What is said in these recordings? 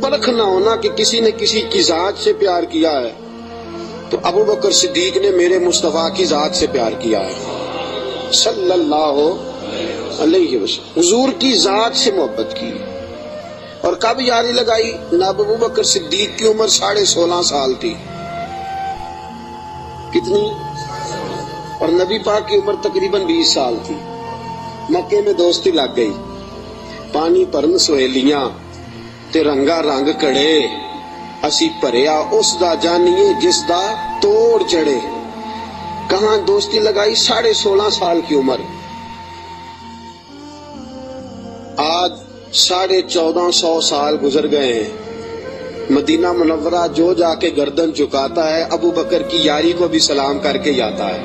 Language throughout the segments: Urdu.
پرکھ نہ ہونا کہ کسی نے کسی کی ذات سے پیار کیا ہے تو ابو بکر صدیق نے میرے مصطفیٰ کی ذات سے پیار کیا ہے صلی اللہ علیہ وسلم، حضور کی ذات سے محبت کی۔ اور کب یاری لگائی؟ جناب ابو بکر صدیق کی عمر 16.5 سال تھی۔ کتنی؟ اور نبی پاک کی عمر تقریباً 20 سال تھی۔ مکے میں دوستی لگ گئی، پانی پرن سہیلیاں تے رنگا رنگ کڑے، اسی پریا اس دا جانیے جس دا توڑ چڑھے۔ کہاں دوستی لگائی؟ 16.5 سال کی عمر۔ آج 1450 سال گزر گئے ہیں، مدینہ منورہ جو جا کے گردن چکاتا ہے ابو بکر کی یاری کو بھی سلام کر کے جاتا ہے۔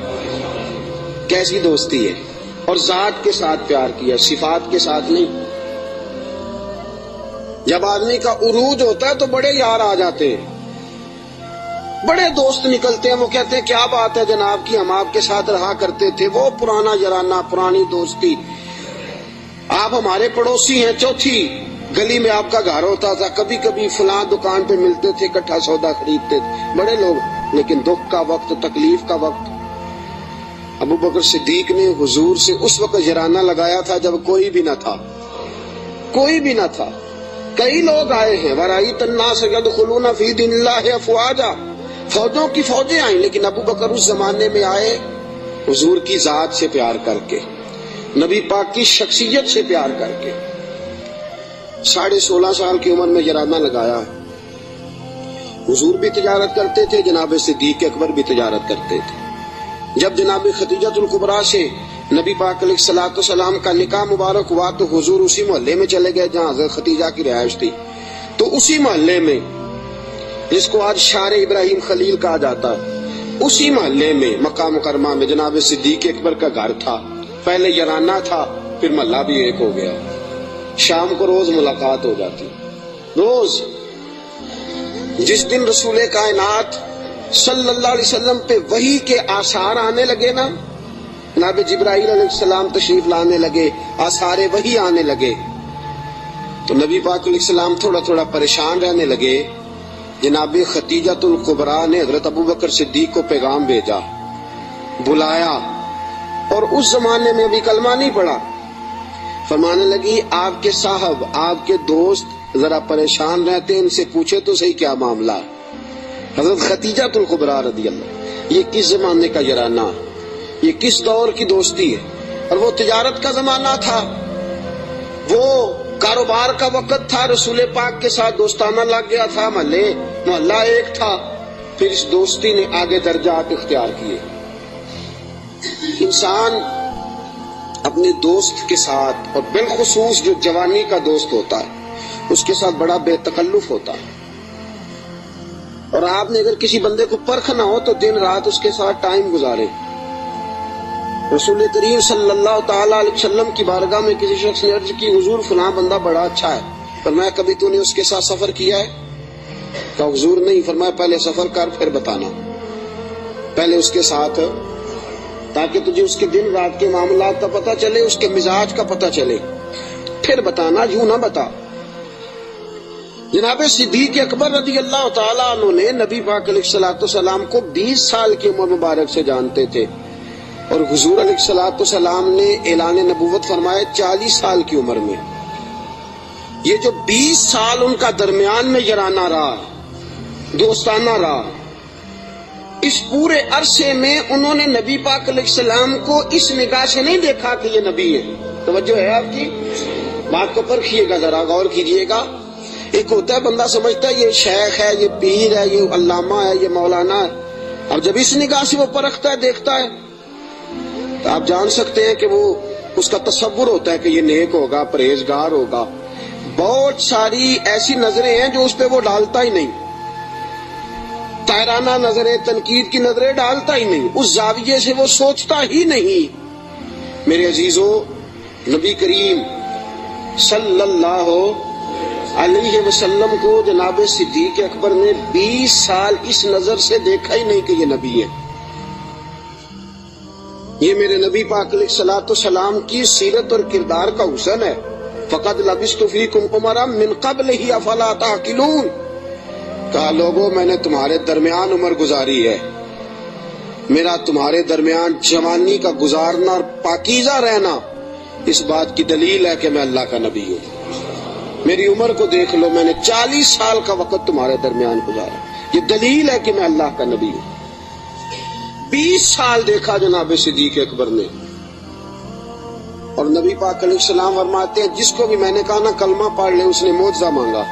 کیسی دوستی ہے! اور ذات کے ساتھ پیار کیا، صفات کے ساتھ نہیں۔ جب آدمی کا عروج ہوتا ہے تو بڑے یار آ جاتے ہیں، بڑے دوست نکلتے ہیں، وہ کہتے ہیں کیا بات ہے جناب کی، ہم آپ کے ساتھ رہا کرتے تھے، وہ پرانا یارانہ، پرانی دوستی، آپ ہمارے پڑوسی ہیں، چوتھی گلی میں آپ کا گھر ہوتا تھا، کبھی کبھی فلاں دکان پہ ملتے تھے، اکٹھا سودا خریدتے تھے، بڑے لوگ۔ لیکن دکھ کا وقت، تکلیف کا وقت، ابو بکر صدیق نے حضور سے اس وقت یارانہ لگایا تھا جب کوئی بھی نہ تھا، کوئی بھی نہ تھا۔ کئی لوگ آئے ہیں، وَرَأَيْتَ النَّاسَ يَدْخُلُونَ فِي دِينِ اللَّهِ أَفْوَاجًا، فوجوں کی فوجیں آئیں، لیکن ابو بکر اس زمانے میں آئے حضور کی ذات سے پیار کر کے، نبی پاک کی شخصیت سے پیار کر کے۔ 16.5 سال کی عمر میں یارانہ لگایا۔ حضور بھی تجارت کرتے تھے، جناب صدیق اکبر بھی تجارت کرتے تھے۔ جب جناب خدیجہ الکبریٰ سے نبی پاک علیہ الصلوۃ والسلام کا نکاح مبارک ہوا تو حضور اسی محلے میں چلے گئے جہاں حضرت خدیجہ کی رہائش تھی۔ تو اسی محلے میں، جس کو آج شار ابراہیم خلیل کہا جاتا ہے، اسی محلے میں مکہ مکرمہ میں جناب صدیق اکبر کا گھر تھا۔ پہلے یارانہ تھا، پھر محلہ بھی ایک ہو گیا۔ شام کو روز ملاقات ہو جاتی، روز۔ جس دن رسول کائنات صلی اللہ علیہ وسلم پہ وحی کے آثار آنے لگے نا، جناب جبرائیل علیہ السلام تشریف لانے لگے، آثار وحی آنے لگے، تو نبی پاک علیہ السلام تھوڑا تھوڑا پریشان رہنے لگے۔ جناب خدیجہ الکبریٰ نے حضرت ابو بکر صدیق کو پیغام بھیجا، بلایا، اور اس زمانے میں ابھی کلمہ نہیں پڑا۔ فرمانے لگی آپ کے صاحب، آپ کے دوست ذرا پریشان رہتے ہیں، ان سے پوچھے تو صحیح کیا معاملہ۔ حضرت خدیجہ الکبریٰ رضی اللہ، یہ کس زمانے کا یارانہ، یہ کس دور کی دوستی ہے؟ اور وہ تجارت کا زمانہ تھا، وہ کاروبار کا وقت تھا، رسول پاک کے ساتھ دوستانہ لگ گیا تھا، محلہ ایک تھا۔ پھر اس دوستی نے آگے درجات اختیار کیے۔ انسان اپنے دوست کے ساتھ، اور بالخصوص جو جوانی کا دوست ہوتا ہے، اس کے ساتھ بڑا بے تکلف ہوتا ہے۔ اور آپ نے اگر کسی بندے کو پرکھنا ہو تو دن رات اس کے ساتھ ٹائم گزارے۔ رسول کریم صلی اللہ تعالی علیہ وسلم کی بارگاہ میں کسی شخص نے عرض کی، حضور فلاں بندہ بڑا اچھا ہے، فرمایا کبھی تو نے اس کے ساتھ سفر کیا ہے؟ کہا حضور نہیں۔ فرمایا پہلے سفر کر پھر بتانا، پہلے اس کے ساتھ، تاکہ تجھے اس کے دن رات کے معاملات کا پتہ چلے، اس کے مزاج کا پتہ چلے، پھر بتانا، یوں نہ بتا۔ جناب صدیق اکبر رضی اللہ تعالیٰ عنہ نے نبی پاک علیہ الصلوۃ والسلام کو 20 سال کی عمر مبارک سے جانتے تھے، اور حضور علیہ الصلوۃ والسلام نے اعلان نبوت فرمایا 40 سال کی عمر میں۔ یہ جو 20 سال ان کا درمیان میں یارانہ رہا، دوستانہ رہا، اس پورے عرصے میں انہوں نے نبی پاک علیہ السلام کو اس نگاہ سے نہیں دیکھا کہ یہ نبی ہے۔ توجہ ہے آپ کی؟ بات کو پرکھیے گا، ذرا غور کیجیے گا۔ ایک ہوتا ہے بندہ سمجھتا ہے یہ شیخ ہے، یہ پیر ہے، یہ علامہ ہے، یہ مولانا ہے۔ اب جب اس نگاہ سے وہ پرکھتا ہے، دیکھتا ہے، تو آپ جان سکتے ہیں کہ وہ، اس کا تصور ہوتا ہے کہ یہ نیک ہوگا، پرہیزگار ہوگا۔ بہت ساری ایسی نظریں ہیں جو اس پہ وہ ڈالتا ہی نہیں، تائرانہ نظریں، تنقید کی نظریں ڈالتا ہی نہیں، اس زاویے سے وہ سوچتا ہی نہیں۔ میرے عزیزو، نبی کریم صلی اللہ علیہ وسلم کو جناب صدیق اکبر نے 20 سال اس نظر سے دیکھا ہی نہیں کہ یہ نبی ہے۔ یہ میرے نبی پاک علیہ الصلوۃ والسلام کی سیرت اور کردار کا حسن ہے۔ فقد لبثت فیکم عمرا من قبلہ افلا تعقلون، کہا لوگوں میں نے تمہارے درمیان عمر گزاری ہے، میرا تمہارے درمیان جوانی کا گزارنا اور پاکیزہ رہنا اس بات کی دلیل ہے کہ میں اللہ کا نبی ہوں۔ میری عمر کو دیکھ لو، میں نے 40 سال کا وقت تمہارے درمیان گزارا، یہ دلیل ہے کہ میں اللہ کا نبی ہوں۔ 20 سال دیکھا جناب صدیق اکبر نے، اور نبی پاک علیہ السلام فرماتے ہیں جس کو بھی میں نے کہا نا کلمہ پڑھ لے اس نے معجزہ مانگا۔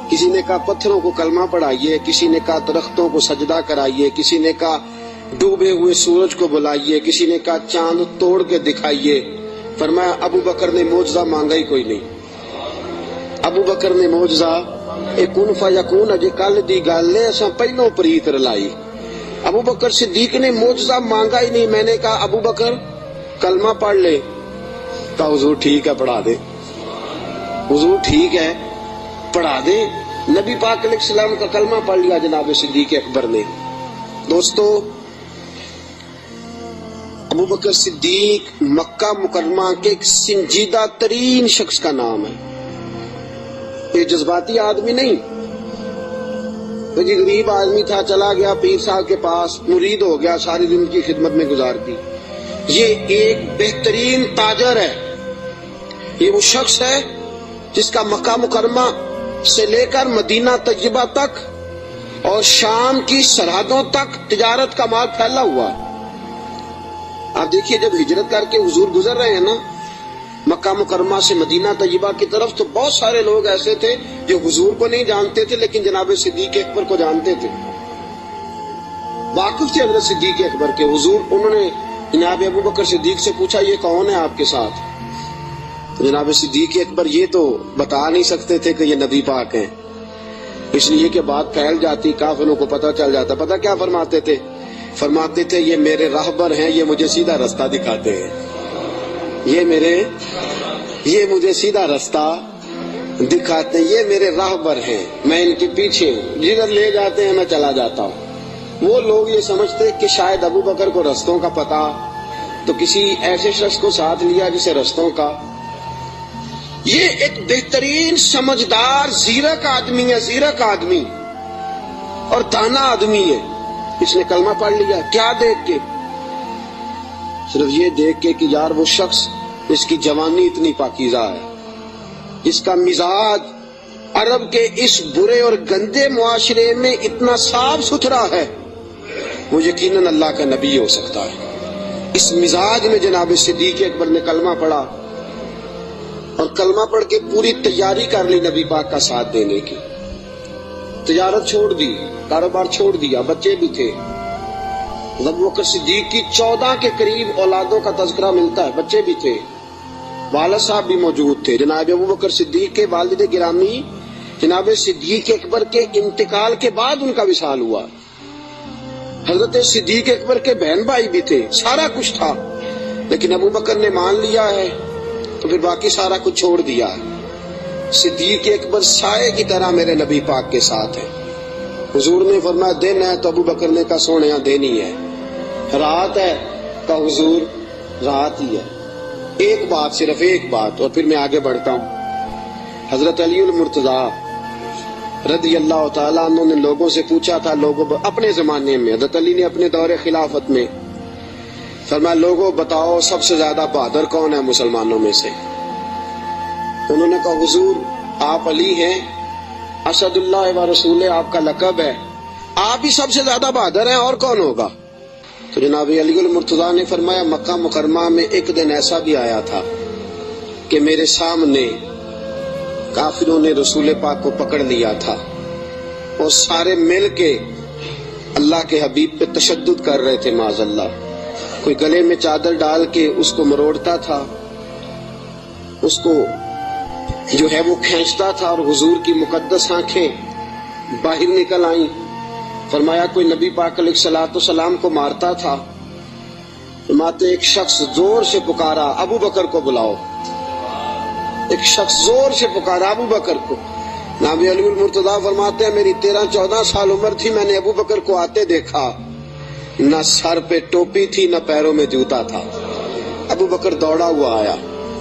کسی نے کہا پتھروں کو کلمہ پڑھائیے، کسی نے کہا درختوں کو سجدہ کرائیے، کسی نے کہا ڈوبے ہوئے سورج کو بلائیے، کسی نے کہا چاند توڑ کے دکھائیے۔ فرمایا ابو بکر نے معجزہ مانگا ہی کوئی نہیں۔ ابو بکر نے معجزہ کن فیکون اجے کل دی گل ہے، اساں پہلوں پریت رلائی۔ ابو بکر صدیق نے معجزہ مانگا ہی نہیں۔ میں نے کہا ابو بکر کلمہ پڑھ لے، کہا حضور ٹھیک ہے پڑھا دے، حضور ٹھیک ہے پڑھا دے۔ نبی پاک علیہ السلام کا کلمہ پڑھ لیا جناب صدیق اکبر نے۔ دوستو ابو بکر صدیق مکہ مکرمہ کے ایک سنجیدہ ترین شخص کا نام ہے۔ یہ جذباتی آدمی نہیں، وہ جی غریب آدمی تھا، چلا گیا پیر صاحب کے پاس، مرید ہو گیا، ساری زندگی کی خدمت میں گزار دی۔ یہ ایک بہترین تاجر ہے، یہ وہ شخص ہے جس کا مکہ مکرمہ سے لے کر مدینہ طیبہ تک اور شام کی سرحدوں تک تجارت کا مال پھیلا ہوا ہے۔ آپ دیکھیے جب ہجرت کر کے حضور گزر رہے ہیں نا مکہ مکرمہ سے مدینہ طیبہ کی طرف، تو بہت سارے لوگ ایسے تھے جو حضور کو نہیں جانتے تھے لیکن جناب صدیق اکبر کو جانتے تھے، واقف تھے حضرت صدیق اکبر کے۔ حضور انہوں نے جناب ابو بکر صدیق سے پوچھا یہ کون ہے آپ کے ساتھ؟ جناب صدیق اکبر یہ تو بتا نہیں سکتے تھے کہ یہ نبی پاک ہیں، اس لیے کہ بات پھیل جاتی، کافروں کو پتہ چل جاتا۔ پتہ کیا فرماتے تھے؟ فرماتے تھے یہ میرے راہبر ہیں، یہ مجھے سیدھا رستہ دکھاتے ہیں، یہ مجھے سیدھا رستہ دکھاتے ہیں، یہ میرے راہبر ہیں، میں ان کے پیچھے ہوں، جدھر لے جاتے ہیں میں چلا جاتا ہوں۔ وہ لوگ یہ سمجھتے کہ شاید ابو بکر کو رستوں کا پتہ، تو کسی ایسے شخص کو ساتھ لیا جسے رستوں کا۔ یہ ایک بہترین سمجھدار زیرک آدمی ہے، زیرک آدمی اور دانا آدمی ہے۔ اس نے کلمہ پڑھ لیا، کیا دیکھ کے؟ صرف یہ دیکھ کے کہ یار وہ شخص جس کی جوانی اتنی پاکیزہ ہے، جس کا مزاج عرب کے اس برے اور گندے معاشرے میں اتنا صاف ستھرا ہے، وہ یقیناً اللہ کا نبی ہو سکتا ہے۔ اس مزاج میں جناب صدیق اکبر نے کلمہ پڑھا، اور کلمہ پڑھ کے پوری تیاری کر لی نبی پاک کا ساتھ دینے کی۔ تجارت چھوڑ دی، کاروبار چھوڑ دیا، بچے بھی تھے۔ ابو بکر صدیق کی 14 کے قریب اولادوں کا تذکرہ ملتا ہے، بچے بھی تھے، والد صاحب بھی موجود تھے۔ جناب ابو بکر صدیق کے والد گرامی جناب صدیق اکبر کے انتقال کے بعد ان کا وصال ہوا۔ حضرت صدیق اکبر کے بہن بھائی بھی تھے، سارا کچھ تھا، لیکن ابو بکر نے مان لیا ہے تو پھر باقی سارا کچھ چھوڑ دیا ہے۔ صدیق اکبر سائے کی طرح میرے نبی پاک کے ساتھ ہے۔ حضور نے فرمایا دن ہے تو ابو بکر نے کہا سونے دینی ہے، رات ہے تو حضور رات ہی ہے۔ ایک بات، صرف ایک بات، اور پھر میں آگے بڑھتا ہوں۔ حضرت علی المرتضیٰ رضی اللہ تعالیٰ عنہ نے لوگوں سے پوچھا تھا، لوگوں اپنے زمانے میں حضرت علی نے اپنے دور خلافت میں فرمایا لوگوں بتاؤ سب سے زیادہ بہادر کون ہے مسلمانوں میں سے؟ انہوں نے کہا حضور آپ علی ہیں، اسد اللہ و رسول آپ کا لقب ہے، آپ ہی سب سے زیادہ بہادر ہیں، اور کون ہوگا؟ تو جناب علی المرتضیٰ نے فرمایا مکہ مکرمہ میں ایک دن ایسا بھی آیا تھا کہ میرے سامنے کافروں نے رسول پاک کو پکڑ لیا تھا، اور سارے مل کے اللہ کے حبیب پہ تشدد کر رہے تھے، معاذ اللہ۔ کوئی گلے میں چادر ڈال کے اس کو مروڑتا تھا، اس کو جو ہے وہ کھینچتا تھا، اور حضور کی مقدس آنکھیں باہر نکل آئیں۔ فرمایا کوئی نبی پاک علیہ الصلوۃ والسلام کو مارتا تھا، فرماتے ایک شخص زور سے پکارا ابو بکر کو بلاؤ، ایک شخص زور سے پکارا ابو بکر کو۔ جناب علی المرتضیٰ فرماتے ہیں میری 13-14 سال عمر تھی، میں نے ابو بکر کو آتے دیکھا، نہ سر پہ ٹوپی تھی نہ پیروں میں جوتا تھا۔ ابو بکر دوڑا ہوا آیا،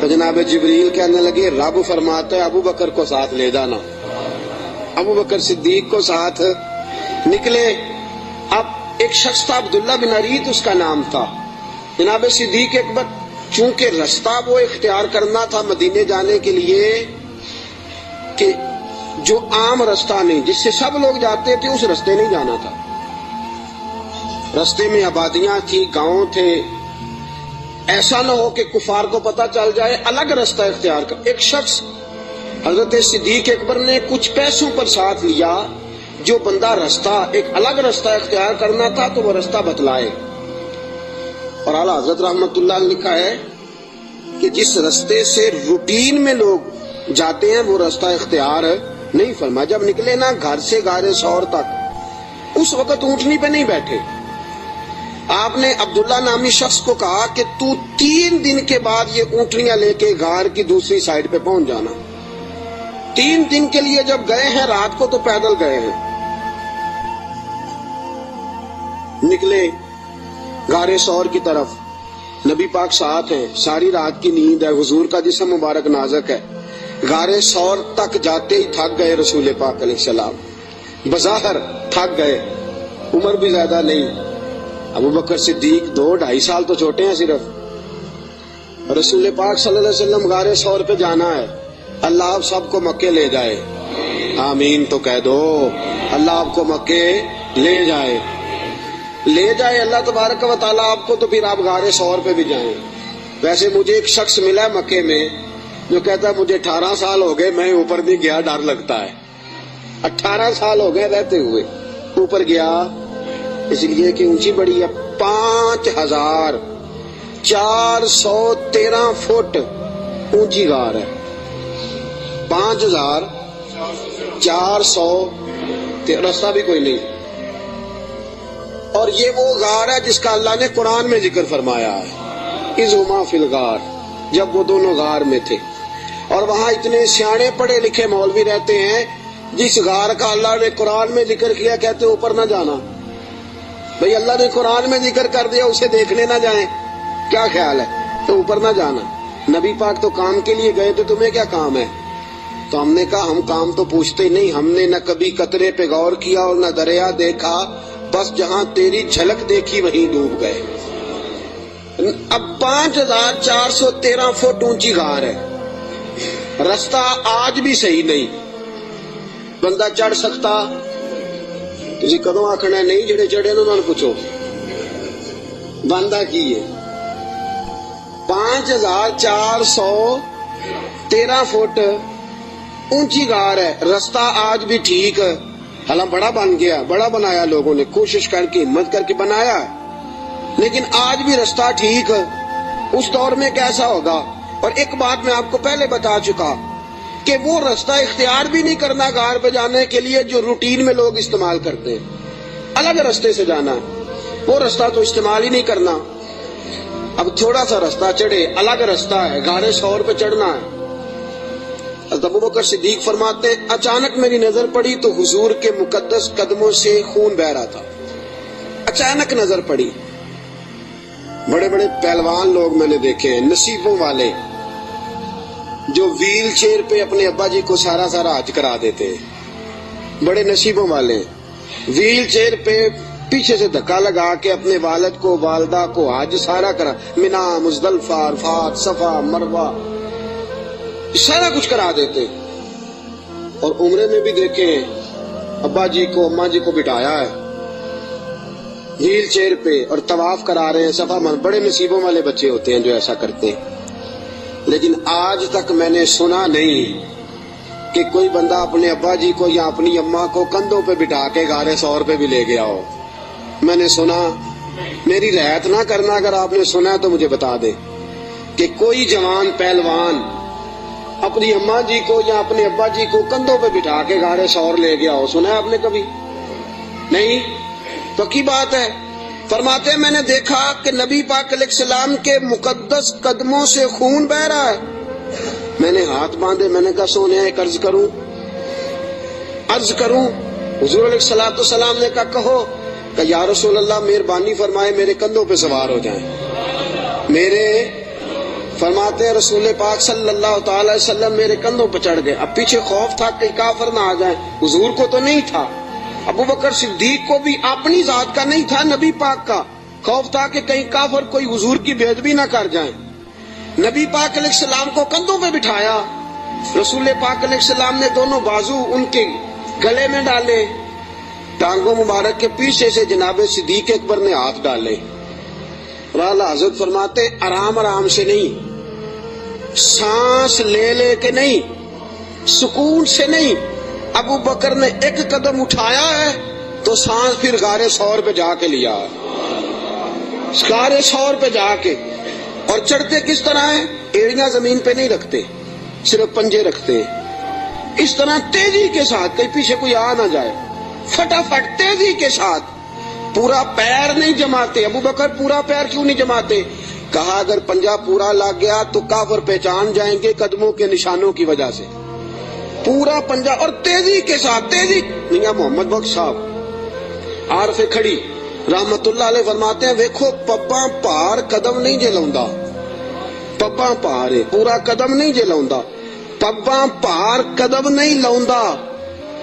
تو جناب جبریل کہنے لگے رب فرماتا ہے ابو بکر کو ساتھ لے جانا. ابو بکر صدیق کو ساتھ نکلے. اب ایک شخص تھا عبداللہ بن اریت اس کا نام تھا. جناب صدیق اکبر چونکہ رستہ وہ اختیار کرنا تھا مدینے جانے کے لیے کہ جو عام رستہ نہیں جس سے سب لوگ جاتے تھے اس رستے نہیں جانا تھا. رستے میں آبادیاں تھی، گاؤں تھے، ایسا نہ ہو کہ کفار کو پتہ چل جائے، الگ رستہ اختیار کر. ایک شخص حضرت صدیق اکبر نے کچھ پیسوں پر ساتھ لیا، جو بندہ رستہ ایک الگ رستہ اختیار کرنا تھا تو وہ رستہ بتلائے. اور اعلیٰ حضرت رحمت اللہ نے لکھا ہے کہ جس رستے سے روٹین میں لوگ جاتے ہیں وہ رستہ اختیار نہیں فرما. جب نکلے نا گھر سے غار ثور تک، اس وقت اونٹنی پہ نہیں بیٹھے. آپ نے عبداللہ نامی شخص کو کہا کہ تو 3 دن کے بعد یہ اونٹنیاں لے کے غار کی دوسری سائڈ پہ پہنچ جانا. 3 دن کے لیے جب گئے ہیں، رات کو تو پیدل گئے ہیں. نکلے غار ثور کی طرف، نبی پاک ساتھ ہیں، ساری رات کی نیند ہے، حضور کا جسم مبارک نازک ہے. غار ثور تک جاتے ہی تھک گئے رسول پاک علیہ السلام، بظاہر تھک گئے. عمر بھی زیادہ نہیں، ابو بکر صدیق 2-2.5 سال تو چھوٹے ہیں صرف. رسول پاک صلی اللہ علیہ وسلم غار ثور پہ جانا ہے، اللہ آپ سب کو مکے لے جائے. آمین تو کہہ دو. اللہ آپ کو مکے لے جائے، لے جائے اللہ تبارک و تعالیٰ آپ کو، تو پھر آپ غار ثور پہ بھی جائیں. ویسے مجھے ایک شخص ملا ہے مکے میں جو کہتا ہے مجھے 18 سال ہو گئے میں اوپر نہیں گیا، ڈر لگتا ہے. 18 سال ہو گئے رہتے ہوئے اوپر گیا، اس لیے کہ اونچی بڑی ہے. 5413 فٹ اونچی غار ہے. 5400 رستہ بھی کوئی نہیں. اور یہ وہ غار ہے جس کا اللہ نے قرآن میں ذکر فرمایا ہے، اذ ہما فی الغار، جب وہ دونوں غار میں تھے. اور وہاں اتنے سیانے پڑھے لکھے مولوی رہتے ہیں، جس غار کا اللہ نے قرآن میں ذکر کیا کہتے اوپر نہ جانا. بھئی اللہ نے قرآن میں ذکر کر دیا، اسے دیکھنے نہ جائیں، کیا خیال ہے؟ تو اوپر نہ جانا. نبی پاک تو کام کے لیے گئے تھے، تمہیں کیا کام ہے؟ تو ہم نے کہا ہم کام تو پوچھتے نہیں، ہم نے نہ کبھی قطرے پہ غور کیا اور نہ دریا دیکھا، بس جہاں تیری جھلک دیکھی وہیں ڈوب گئے. اب 5413 فٹ اونچی غار ہے. رستہ آج بھی صحیح نہیں، بندہ چڑھ سکتا؟ تسی کدوں آکھنا نہیں، جڑے چڑھے انہوں نے پوچھو بندہ کی ہے. 5413 فٹ اونچی غار ہے. رستہ آج بھی ٹھیک، حالانکہ بڑا بن گیا، بڑا بنایا لوگوں نے، کوشش کر کے ہمت کر کے بنایا، لیکن آج بھی رستہ ٹھیک. اس دور میں کیسا ہوگا؟ اور ایک بات میں آپ کو پہلے بتا چکا کہ وہ رستہ اختیار بھی نہیں کرنا غار پہ جانے کے لیے جو روٹین میں لوگ استعمال کرتے ہیں. الگ رستے سے جانا، وہ رستہ تو استعمال ہی نہیں کرنا. اب تھوڑا سا رستہ چڑھے، الگ رستہ ہے، غار ثور پہ چڑھنا ہے. حضرت ابو بکر صدیق فرماتے ہیں اچانک میری نظر پڑی تو حضور کے مقدس قدموں سے خون بہ رہا تھا. اچانک نظر پڑی. بڑے بڑے پہلوان لوگ میں نے دیکھے ہیں، نصیبوں والے، جو ویل چیئر پہ اپنے ابا جی کو سارا حج کرا دیتے ہیں. بڑے نصیبوں والے ویل چیئر پہ پیچھے سے دھکا لگا کے اپنے والد کو والدہ کو حج سارا کرا، منا، مزدلفہ، عرفات، صفا، مروہ، سارا کچھ کرا دیتے. اور عمرے میں بھی دیکھیں ابا جی کو اماں جی کو بٹھایا ہے ویل چیئر پہ اور طواف کرا رہے ہیں صفا. بڑے نصیبوں والے بچے ہوتے ہیں جو ایسا کرتے ہیں. لیکن آج تک میں نے سنا نہیں کہ کوئی بندہ اپنے ابا جی کو یا اپنی اماں کو کندھوں پہ بٹھا کے غار ثور پہ بھی لے گیا ہو. میں نے سنا، میری رعایت نہ کرنا اگر آپ نے سنا تو مجھے بتا دے کہ کوئی جوان پہلوان اپنی اماں جی کو یا اپنے ابا جی کو کندھوں پہ بٹھا کے غار ثور لے گیا ہو. سنا ہے آپ نے کبھی؟ نہیں. پکی بات ہے. فرماتے ہیں میں نے دیکھا کہ نبی پاک علیہ السلام کے مقدس قدموں سے خون بہ رہا ہے. میں نے ہاتھ باندھے، میں نے کہا سونے ایک عرض کروں. حضور علیہ السلام نے کہا کہو. کہ یا رسول اللہ مہربانی فرمائے میرے کندھوں پہ سوار ہو جائیں. میرے فرماتے ہیں رسول پاک صلی اللہ تعالی وسلم میرے کندھوں پہ چڑھ گئے. اب پیچھے خوف تھا کہ کافر نہ آ جائیں. حضور کو تو نہیں تھا, ابو بکر صدیق کو بھی اپنی ذات کا نہیں تھا, نبی پاک کا خوف تھا کہ کہیں کافر کوئی حضور کی بے ادبی نہ کر جائیں. نبی پاک علیہ السلام کو کندھوں پہ بٹھایا. رسول پاک علیہ السلام نے دونوں بازو ان کے گلے میں ڈالے, ٹانگوں مبارک کے پیچھے سے جناب صدیق اکبر نے ہاتھ ڈالے. اور اعلیٰ حضرت فرماتے آرام آرام سے نہیں, سانس لے لے کے نہیں, سکون سے نہیں. ابو بکر نے ایک قدم اٹھایا ہے تو سانس پھر غار ثور پہ جا کے لیا, غار ثور پہ جا کے. اور چڑھتے کس طرح ہیں؟ ایڑیاں زمین پہ نہیں رکھتے, صرف پنجے رکھتے ہیں. اس طرح تیزی کے ساتھ, کہیں پیچھے کوئی آ نہ جائے, فٹافٹ تیزی کے ساتھ. پورا پیر نہیں جماتے. ابو بکر پورا پیر کیوں نہیں جماتے؟ کہا اگر پنجہ پورا لگ گیا تو کافر پہچان جائیں گے قدموں کے نشانوں کی وجہ سے. پورا پنجہ اور تیزی کے ساتھ, تیزی. میاں محمد بخش صاحب عارف کھڑی رحمت اللہ علیہ فرماتے ہیں ویکھو پباں پار قدم نہیں جے لاؤندا, پباں پار پورا قدم نہیں جے لاؤندا, پباں پار قدم نہیں لاؤندا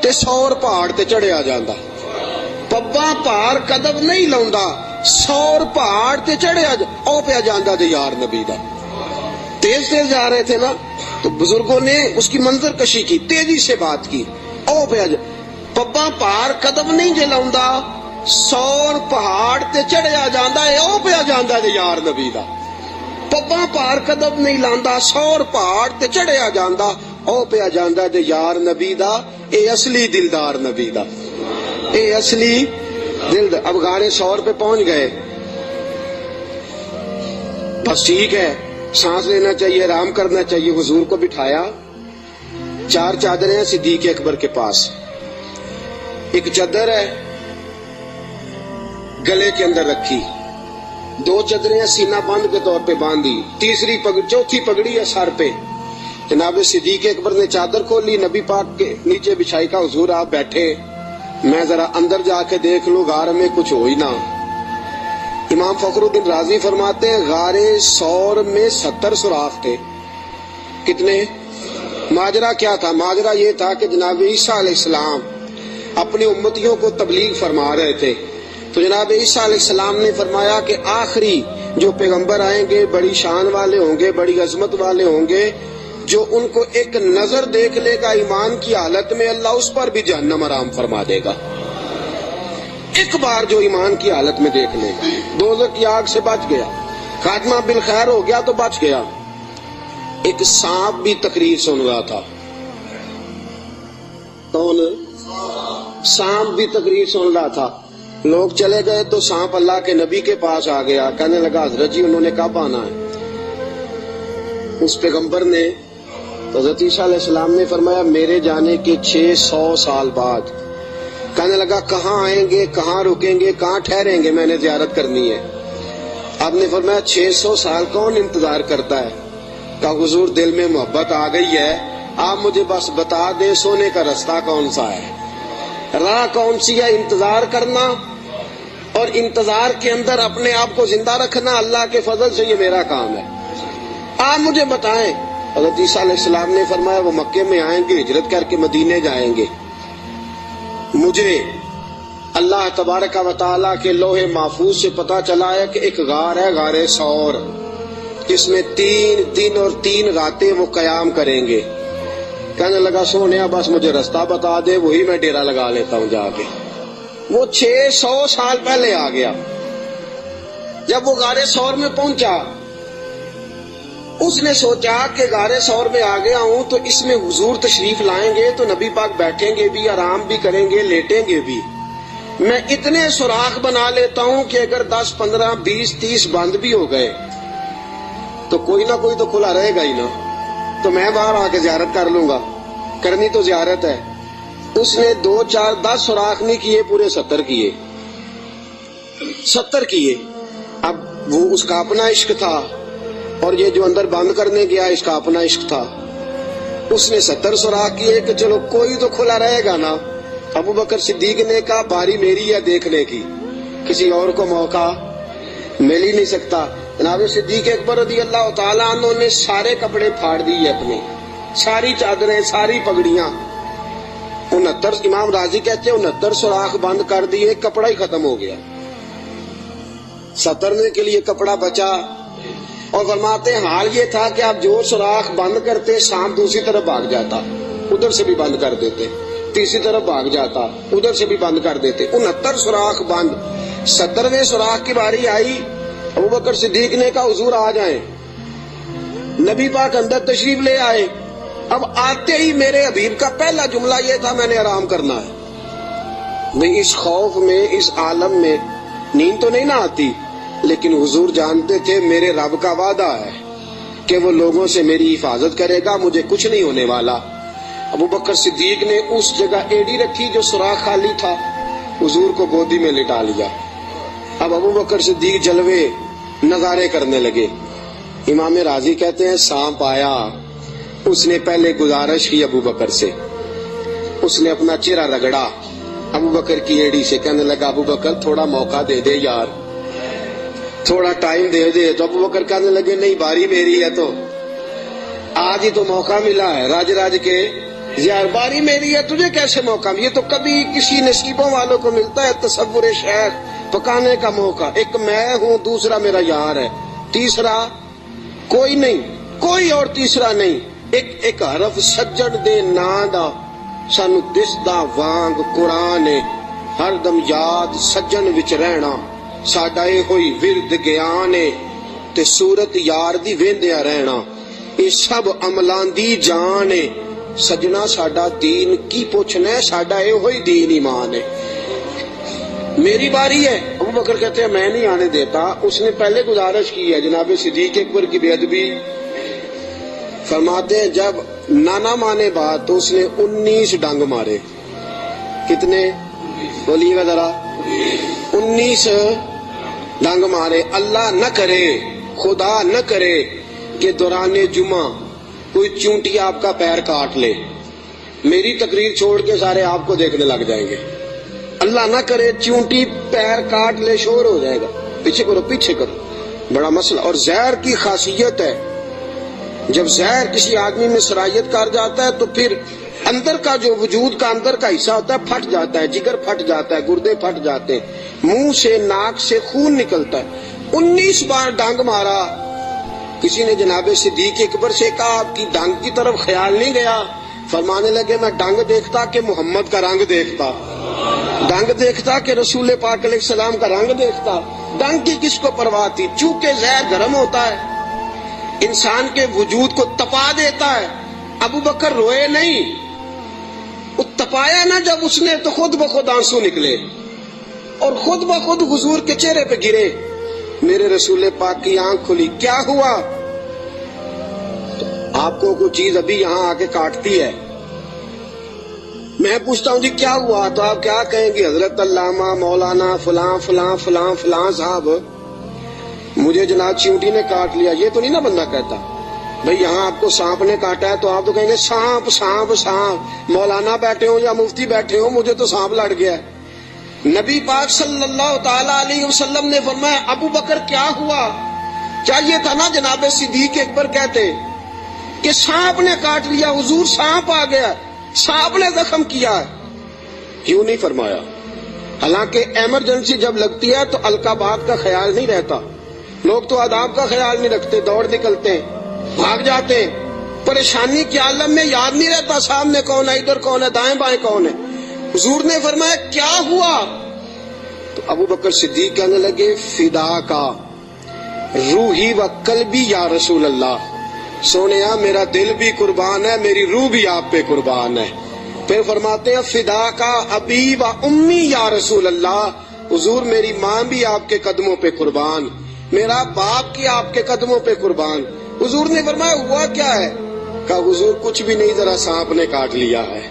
تے سور پہاڑ تے چڑھیا جاندا. پباں پار قدم نہیں لاؤندا, سور پہاڑ تے چڑھیا او پہ جاندا تے یار نبی دا. تیز تیز جا رہے تھے نا تو بزرگوں نے اس کی منظر کشی کی, تیزی سے بات کی. او پہ پباں پار قدم نہیں جے لاؤندا, سور پہاڑ تے چڑھیا جاندا اے او پہ جاندا تے یار نبی دا. پباں پار قدم نہیں لاندا, سور پہاڑ تے چڑھیا جاندا او پہ جاندا تے یار نبی دا. اے اصلی دلدار نبی دا, اے اصلی دل. اب غار ثور پہ پہنچ گئے, بس ٹھیک ہے, سانس لینا چاہیے, آرام کرنا چاہیے. حضور کو بٹھایا, 4 چادریں ہیں صدیق اکبر کے پاس. ایک چادر ہے گلے کے اندر رکھی, 2 چادریں سینہ بند کے طور پہ باندھی, چوتھی پگڑی ہے سر پہ. جناب صدیق اکبر نے چادر کھولی, نبی پاک کے نیچے بچھائی. کا حضور آپ بیٹھے, میں ذرا اندر جا کے دیکھ لوں غار میں کچھ ہو ہی نہ. امام فخر الدین رازی فرماتے ہیں غار ثور میں 70 سوراخ تھے. کتنے؟ ماجرا کیا تھا؟ ماجرا یہ تھا کہ جناب عیسیٰ علیہ السلام اپنے امتیوں کو تبلیغ فرما رہے تھے. تو جناب عیسیٰ علیہ السلام نے فرمایا کہ آخری جو پیغمبر آئیں گے بڑی شان والے ہوں گے, بڑی عظمت والے ہوں گے, جو ان کو ایک نظر دیکھ لے گا ایمان کی حالت میں, اللہ اس پر بھی جہنم حرام فرما دے گا. ایک بار جو ایمان کی حالت میں دیکھ لے گا, دوزخ کی آگ سے بچ گیا, خاتمہ بالخیر ہو گیا تو بچ گیا. ایک سانپ بھی تقریر سن رہا تھا. کون؟ سانپ بھی تقریر سن رہا تھا. لوگ چلے گئے تو سانپ اللہ کے نبی کے پاس آ گیا, کہنے لگا حضرت جی انہوں نے کب آنا ہے؟ اس پیغمبر نے, حضرت عیسیٰ علیہ السلام نے فرمایا میرے جانے کے 600 سال بعد. کہنے لگا کہاں آئیں گے, کہاں رکیں گے, کہاں ٹھہریں گے, میں نے زیارت کرنی ہے. آپ نے فرمایا 600 سال کون انتظار کرتا ہے؟ کہا حضور دل میں محبت آ گئی ہے, آپ مجھے بس بتا دیں سونے کا رستہ کون سا ہے, راہ کون سی ہے. انتظار کرنا اور انتظار کے اندر اپنے آپ کو زندہ رکھنا اللہ کے فضل سے یہ میرا کام ہے, آپ مجھے بتائیں. حضرت عیسیٰ علیہ السلام نے فرمایا وہ مکے میں آئیں گے, ہجرت کر کے مدینے جائیں گے. مجھے اللہ تبارک و تعالیٰ کے لوح محفوظ سے پتا چلا ہے کہ ایک غار ہے, غار ثور, جس میں 3 دن اور 3 راتیں وہ قیام کریں گے. کہنے لگا سونیا بس مجھے رستہ بتا دے, وہی میں ڈیرا لگا لیتا ہوں جا کے. وہ 600 سال پہلے آ گیا. جب وہ غار ثور میں پہنچا, اس نے سوچا کہ غار ثور میں آ گیا ہوں تو اس میں حضور تشریف لائیں گے تو نبی پاک بیٹھیں گے بھی, آرام بھی کریں گے, لیٹیں گے بھی. میں اتنے سوراخ بنا لیتا ہوں کہ اگر 10 15 20 30 بند بھی ہو گئے تو کوئی نہ کوئی تو کھلا رہے گا ہی نا, تو میں باہر آ کے زیارت کر لوں گا, کرنی تو زیارت ہے. اس نے 2 4 10 سوراخ نہیں کیے, پورے 70 کیے, 70 کیے. اب وہ اس کا اپنا عشق تھا اور یہ جو اندر بند کرنے گیا اس کا اپنا عشق تھا. اس نے 70 سوراخ کیے کہ چلو کوئی تو کھلا رہے گا نا. ابو بکر صدیق نے کہا باری میری ہے دیکھنے کی, کسی اور کو موقع مل ہی نہیں سکتا. جناب صدیق اکبر رضی اللہ تعالیٰ عنہ نے سارے کپڑے پھاڑ دیے اپنے، ساری چادریں، ساری پگڑیاں، 69 امام راضی کہتے ہیں 69 سوراخ بند کر دیے، کپڑا ہی ختم ہو گیا، 70 کے لیے کپڑا بچا۔ اور فرماتے ہیں حال یہ تھا کہ آپ جو سوراخ بند کرتے سانپ دوسری طرف بھاگ جاتا، ادھر سے بھی بند کر دیتے، تیسری طرف بھاگ جاتا، ادھر سے بھی بند کر دیتے، 69 سوراخ بند۔ 70ویں سوراخ کی باری آئی، ابوبکر صدیق نے کہا حضور آ جائیں، نبی پاک اندر تشریف لے آئے۔ اب آتے ہی میرے حبیب کا پہلا جملہ یہ تھا میں نے آرام کرنا ہے۔ میں اس خوف میں، اس عالم میں نیند تو نہیں نہ آتی، لیکن حضور جانتے تھے میرے رب کا وعدہ ہے کہ وہ لوگوں سے میری حفاظت کرے گا، مجھے کچھ نہیں ہونے والا۔ ابوبکر صدیق نے اس جگہ ایڑی رکھی جو سوراخ خالی تھا، حضور کو گودی میں لٹا لیا۔ اب ابوبکر صدیق جلوے نظارے کرنے لگے۔ امام راضی کہتے ہیں سانپ آیا، اس نے پہلے گزارش کی ابوبکر سے، اس نے اپنا چہرہ رگڑا ابوبکر کی ایڑی سے، کہنے لگا ابوبکر تھوڑا موقع دے دے یار، تھوڑا ٹائم دے دے۔ تو ابوبکر کہنے لگے نہیں باری میری ہے، تو آج ہی تو موقع ملا ہے، راج کے یار باری میری ہے، تجھے کیسے موقع؟ یہ تو کبھی کسی نصیبوں والوں کو ملتا ہے تصور شیخ پکانے کا موقع۔ ایک میں ہوں، دوسرا میرا یار ہے، تیسرا کوئی نہیں، کوئی اور تیسرا نہیں۔ ایک حرف سجن دے نا دا سانو دسدا وانگ قرآن، ہر دم یاد سجن وچ رہنا ساڈا اے ہوئی ورد گیان تے صورت یار دی ویندیا رہنا، اے سب عملاں دی جان ہے۔ سجنا ساڈا دین کی پوچھنا ہے، ساڈا اے ہوئی دین ایمان ہے۔ میری باری ہے۔ ابوبکر کہتے ہیں میں نہیں آنے دیتا۔ اس نے پہلے گزارش کی ہے، جناب صدیق اکبر کی بے ادبی۔ فرماتے ہیں جب نانا مانے بات تو اس نے 19 ڈنگ مارے۔ کتنے بولیے گا ذرا؟ 19 ڈنگ مارے۔ اللہ نہ کرے، خدا نہ کرے کہ دوران جمعہ کوئی چونٹی آپ کا پیر کاٹ لے، میری تقریر چھوڑ کے سارے آپ کو دیکھنے لگ جائیں گے۔ اللہ نہ کرے چونٹی پیر کاٹ لے، شور ہو جائے گا، پیچھے کرو پیچھے کرو، بڑا مسئلہ۔ اور زہر کی خاصیت ہے، جب زہر کسی آدمی میں سرایت کر جاتا ہے تو پھر اندر کا جو وجود کا اندر کا حصہ ہوتا ہے پھٹ جاتا ہے، جگر پھٹ جاتا ہے، گردے پھٹ جاتے ہیں، منہ سے ناک سے خون نکلتا ہے۔ 19 بار ڈانگ مارا۔ کسی نے جناب صدیق اکبر سے کہا آپ کی ڈانگ کی طرف خیال نہیں گیا؟ فرمانے لگے میں ڈانگ دیکھتا کہ محمد کا رنگ دیکھتا، ڈانگ دیکھتا کہ رسول پاک علیہ السلام کا رنگ دیکھتا۔ ڈانگ کی کس کو پرواہ تھی؟ چونکہ زہر گرم ہوتا ہے، انسان کے وجود کو تپا دیتا ہے۔ ابو بکر روئے نہیں، وہ تپایا نہ جب اس نے تو خود بخود آنسو نکلے اور خود بخود حضور کے چہرے پہ گرے۔ میرے رسول پاک کی آنکھ کھلی، کیا ہوا؟ تو آپ کو کوئی چیز ابھی یہاں آ کے کاٹتی ہے، میں پوچھتا ہوں جی کیا ہوا تو آپ کیا کہیں گے؟ حضرت علامہ مولانا فلاں فلاں فلاں فلاں صاحب مجھے جناب چیونٹی نے کاٹ لیا، یہ تو نہیں نا بندہ کہتا۔ بھئی یہاں آپ کو سانپ نے کاٹا ہے تو آپ تو کہیں گے سانپ سانپ سانپ، مولانا بیٹھے ہوں یا مفتی بیٹھے ہوں مجھے تو سانپ لڑ گیا ہے۔ نبی پاک صلی اللہ تعالی علیہ وسلم نے فرمایا ابو بکر کیا ہوا؟ چاہیے تھا نا جناب صدیق اکبر کہتے کہ سانپ نے کاٹ لیا، حضور سانپ آ گیا، سانپ نے زخم کیا ہے، کیوں نہیں فرمایا؟ حالانکہ ایمرجنسی جب لگتی ہے تو القابات کا خیال نہیں رہتا، لوگ تو آداب کا خیال نہیں رکھتے، دوڑ نکلتے ہیں، بھاگ جاتے ہیں، پریشانی کے عالم میں یاد نہیں رہتا سامنے کون ہے، ادھر کون ہے، دائیں بائیں کون ہے۔ حضور نے فرمایا کیا ہوا؟ تو ابو بکر صدیق کہنے لگے فدا کا روحی و قلبی یا رسول اللہ، سونیا میرا دل بھی قربان ہے، میری روح بھی آپ پہ قربان ہے۔ پھر فرماتے ہیں فدا کا ابی و امی یا رسول اللہ، حضور میری ماں بھی آپ کے قدموں پہ قربان، میرا باپ کی آپ کے قدموں پہ قربان۔ حضور نے فرمایا ہوا کیا ہے؟ کہا حضور کچھ بھی نہیں، ذرا سانپ نے کاٹ لیا ہے،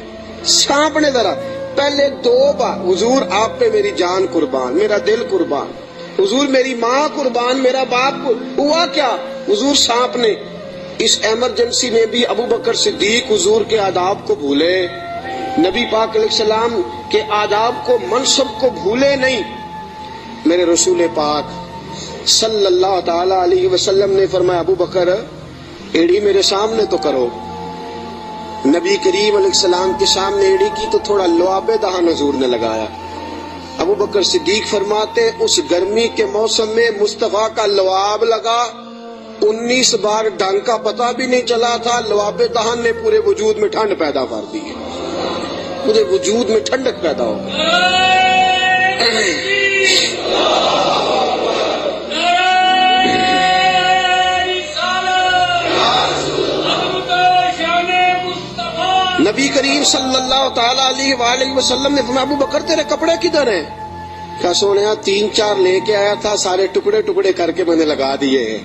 سانپ نے ذرا پہلے 2 بار حضور آپ پہ میری جان قربان، میرا دل قربان، حضور میری ماں قربان، میرا باپ ہوا کیا؟ حضور سانپ نے۔ اس ایمرجنسی میں بھی ابو بکر صدیق حضور کے آداب کو بھولے، نبی پاک علیہ السلام کے آداب کو، منصب کو بھولے نہیں۔ میرے رسول پاک صلی اللہ تعالی علیہ وسلم نے فرمایا ابو بکر ایڑی میرے سامنے تو کرو. نبی کریم علیہ السلام کے سامنے ایڑی کی تو تھوڑا لعاب دہن حضور نے لگایا. ابو بکر صدیق فرماتے اس گرمی کے موسم میں مصطفیٰ کا لعاب لگا 19 بار ڈھنگ کا پتہ بھی نہیں چلا تھا. لعاب دہن نے پورے وجود میں ٹھنڈ پیدا کر دی, پورے وجود میں ٹھنڈک پیدا ہو گئی. نبی کریم صلی اللہ تعالی علیہ وآلہ وسلم نے فرمایا ابو بکر تیرے کپڑے کدھر ہیں؟ کہا سونیا 3-4 لے کے آیا تھا, سارے ٹکڑے ٹکڑے کر کے میں نے لگا دیے ہیں.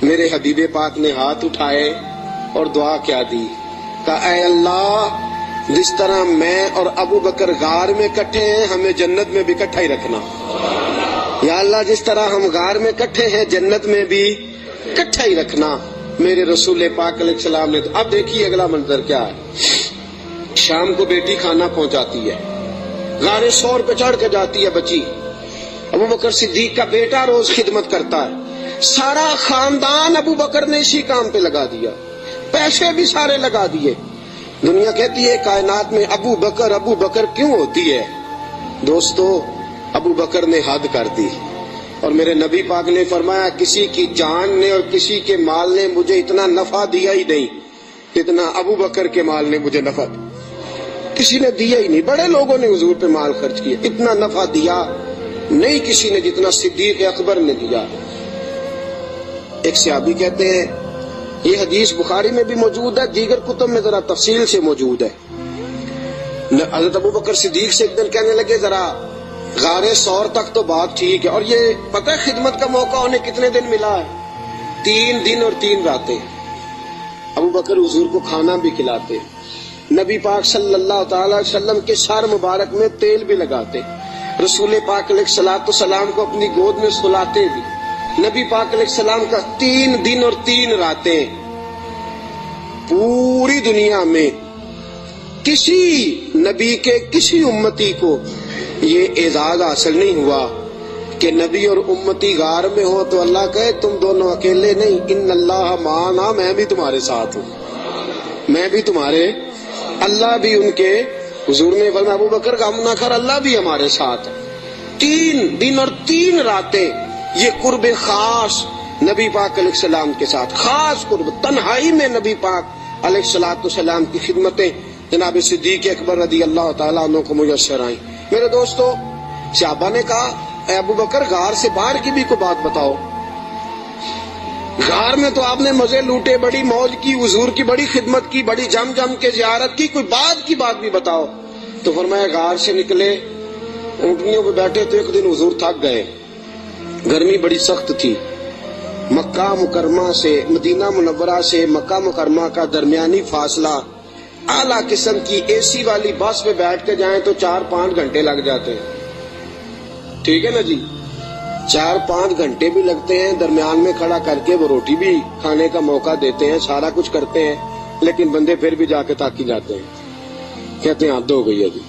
میرے حبیب پاک نے ہاتھ اٹھائے اور دعا کیا دی, کہا اے اللہ جس طرح میں اور ابو بکر غار میں کٹھے ہیں ہمیں جنت میں بھی کٹھا ہی رکھنا. یا اللہ جس طرح ہم غار میں کٹھے ہیں جنت میں بھی کٹھا ہی رکھنا. میرے رسول پاک علیہ السلام نے. اب دیکھیے اگلا منظر کیا ہے. شام کو بیٹی کھانا پہنچاتی ہے, غار سور پہ چڑھ کے جاتی ہے بچی. ابو بکر صدیق کا بیٹا روز خدمت کرتا ہے. سارا خاندان ابو بکر نے اسی کام پہ لگا دیا, پیسے بھی سارے لگا دیے. دنیا کہتی ہے کائنات میں ابو بکر کیوں ہوتی ہے؟ دوستو ابو بکر نے حد کر دی. اور میرے نبی پاک نے فرمایا کسی کی جان نے اور کسی کے مال نے مجھے اتنا نفع دیا ہی نہیں جتنا ابو بکر کے مال نے مجھے نفع دیا. کسی نے دیا ہی نہیں. بڑے لوگوں نے حضور پہ مال خرچ کیا, اتنا نفع دیا نہیں کسی نے جتنا صدیق اکبر نے دیا. ایک صحابی کہتے ہیں یہ حدیث بخاری میں بھی موجود ہے, دیگر کتب میں ذرا تفصیل سے موجود ہے. حضرت ابو بکر صدیق سے ایک دن کہنے لگے ذرا غار سور تک تو بات ٹھیک ہے, اور یہ پتہ ہے خدمت کا موقع انہیں کتنے دن ملا ہے؟ 3 دن اور 3 راتیں. ابو بکر حضور کو کھانا بھی کھلاتے, نبی پاک صلی اللہ تعالی وسلم کے سر مبارک میں تیل بھی لگاتے, رسول پاک علیہ الصلوۃ والسلام کو اپنی گود میں سلاتے بھی. نبی پاک علیہ السلام کا 3 دن اور 3 راتیں پوری دنیا میں کسی نبی کے کسی امتی کو یہ اعزاز حاصل نہیں ہوا کہ نبی اور امتی غار میں ہو تو اللہ کہے تم دونوں اکیلے نہیں, ان اللہ معنا, میں بھی تمہارے ساتھ ہوں, میں بھی تمہارے. اللہ بھی ان کے حضور نے فرمایا ابو بکر غم نہ کر, اللہ بھی ہمارے ساتھ ہے. 3 دن اور 3 راتیں یہ قرب خاص نبی پاک علیہ السلام کے ساتھ, خاص قرب تنہائی میں نبی پاک علیہ الصلوۃ والسلام کی خدمتیں جناب صدیق اکبر رضی اللہ تعالیٰ عنہ کو میسر آئیں. میرے دوستو صحابہ نے کہا اے ابو بکر غار سے باہر کی بھی کوئی بات بتاؤ. غار میں تو آپ نے مزے لوٹے, بڑی موج کی, حضور کی بڑی خدمت کی, بڑی جم جم کے زیارت کی, کوئی بات کی بات بھی بتاؤ. تو فرمایا غار سے نکلے, اونٹنیوں پہ بیٹھے تو ایک دن حضور تھک گئے, گرمی بڑی سخت تھی. مکہ مکرمہ سے مدینہ منورہ سے مکہ مکرمہ کا درمیانی فاصلہ, اعلیٰ قسم کی اے سی والی بس پہ بیٹھ کے جائیں تو 4-5 گھنٹے لگ جاتے ہیں. ٹھیک ہے نا جی, 4-5 گھنٹے بھی لگتے ہیں. درمیان میں کھڑا کر کے وہ روٹی بھی کھانے کا موقع دیتے ہیں, سارا کچھ کرتے ہیں, لیکن بندے پھر بھی جا کے تھک جاتے ہیں. کہتے ہیں حد ہو گئی ہے جی,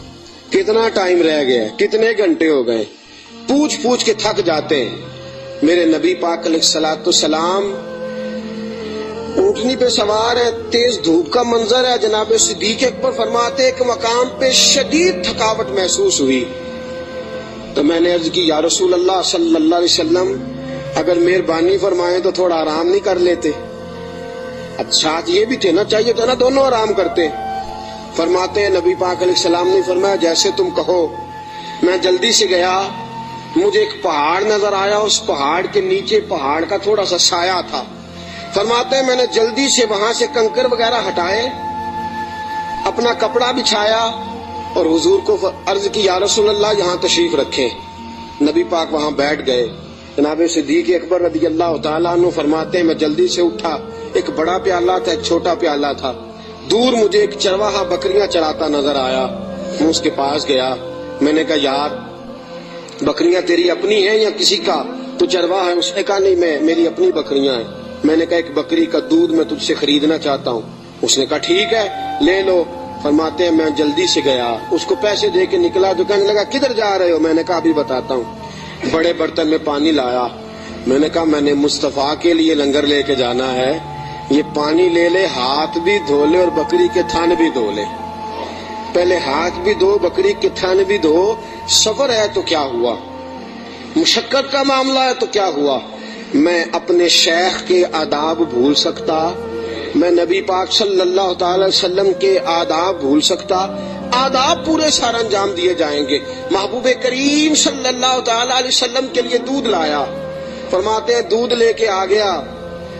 کتنا ٹائم رہ گیا ہے, کتنے گھنٹے ہو گئے, پوچھ کے تھک جاتے ہیں. میرے نبی پاک علیہ الصلوۃ والسلام اونٹنی پہ سوار ہے, تیز دھوپ کا منظر ہے. جناب صدیق اکبر فرماتے ایک مقام پہ شدید تھکاوٹ محسوس ہوئی تو میں نے عرض کی یا رسول اللہ صلی اللہ علیہ وسلم اگر مہربانی فرمائیں تو تھوڑا آرام نہیں کر لیتے؟ اب ساتھ یہ بھی تھے نا, چاہیے تھا نا دونوں آرام کرتے. فرماتے ہیں نبی پاک علیہ السلام نے فرمایا جیسے تم کہو. میں جلدی سے گیا, مجھے ایک پہاڑ نظر آیا, اس پہاڑ کے نیچے پہاڑ کا تھوڑا سا سایہ تھا. فرماتے ہیں میں نے جلدی سے وہاں سے کنکر وغیرہ ہٹائے, اپنا کپڑا بچھایا اور حضور کو عرض کی یا رسول اللہ یہاں تشریف رکھیں. نبی پاک وہاں بیٹھ گئے. جناب صدیق اکبر رضی اللہ تعالیٰ عنہ فرماتے ہیں میں جلدی سے اٹھا, ایک بڑا پیالہ تھا ایک چھوٹا پیالہ تھا. دور مجھے ایک چرواہا بکریاں چراتا نظر آیا, میں اس کے پاس گیا. میں نے کہا یار بکریاں تیری اپنی ہیں یا کسی کا؟ تو چرواہا ہے. اس نے کہا نہیں میری اپنی بکریاں ہیں. میں نے کہا ایک بکری کا دودھ میں تجھ سے خریدنا چاہتا ہوں. اس نے کہا ٹھیک ہے لے لو. فرماتے ہیں میں جلدی سے گیا, اس کو پیسے دے کے نکلا تو کہنے لگا کدھر جا رہے ہو؟ میں نے کہا ابھی بتاتا ہوں. بڑے برتن میں پانی لایا, میں نے کہا میں نے مصطفیٰ کے لیے لنگر لے کے جانا ہے، یہ پانی لے لے، ہاتھ بھی دھو لے اور بکری کے تھن بھی دھو لے۔ پہلے ہاتھ بھی دھو، بکری کے تھن بھی دھو۔ سفر ہے تو کیا ہوا، مشقت کا معاملہ ہے تو کیا ہوا؟ میں اپنے شیخ کے آداب بھول سکتا؟ میں نبی پاک صلی اللہ تعالی وسلم کے آداب بھول سکتا؟ آداب پورے سارا انجام دیے جائیں گے۔ محبوب کریم صلی اللہ تعالی علیہ وسلم کے لیے دودھ لایا، فرماتے ہیں دودھ لے کے آ گیا،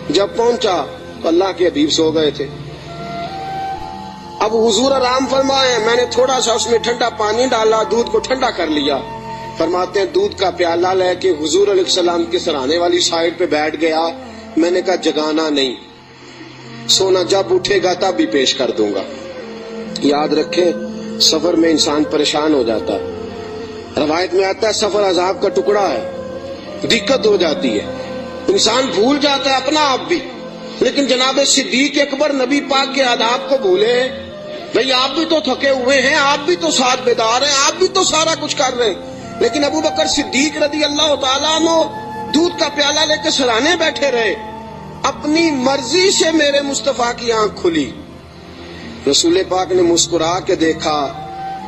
جب پہنچا تو اللہ کے حبیب سو گئے تھے۔ اب حضور آرام فرمائے، میں نے تھوڑا سا اس میں ٹھنڈا پانی ڈالا، دودھ کو ٹھنڈا کر لیا۔ فرماتے ہیں دودھ کا پیالہ لے کے حضور علیہ السلام کے سرانے والی سائڈ پہ بیٹھ گیا۔ میں نے کہا جگانا نہیں، سونا جب اٹھے گا تب بھی پیش کر دوں گا۔ یاد رکھیں سفر میں انسان پریشان ہو جاتا ہے، روایت میں آتا ہے سفر عذاب کا ٹکڑا ہے، دقت ہو جاتی ہے، انسان بھول جاتا ہے اپنا آپ بھی۔ لیکن جناب صدیق اکبر نبی پاک کے آداب کو بھولے؟ بھئی آپ بھی تو تھکے ہوئے ہیں، آپ بھی تو ساتھ بیدار ہیں، آپ بھی تو سارا کچھ کر رہے ہیں، لیکن ابو بکر صدیق رضی اللہ تعالیٰ عنہ دودھ کا پیالہ لے کے سرانے بیٹھے رہے۔ اپنی مرضی سے میرے مصطفیٰ کی آنکھ کھلی، رسول پاک نے مسکرا کے دیکھا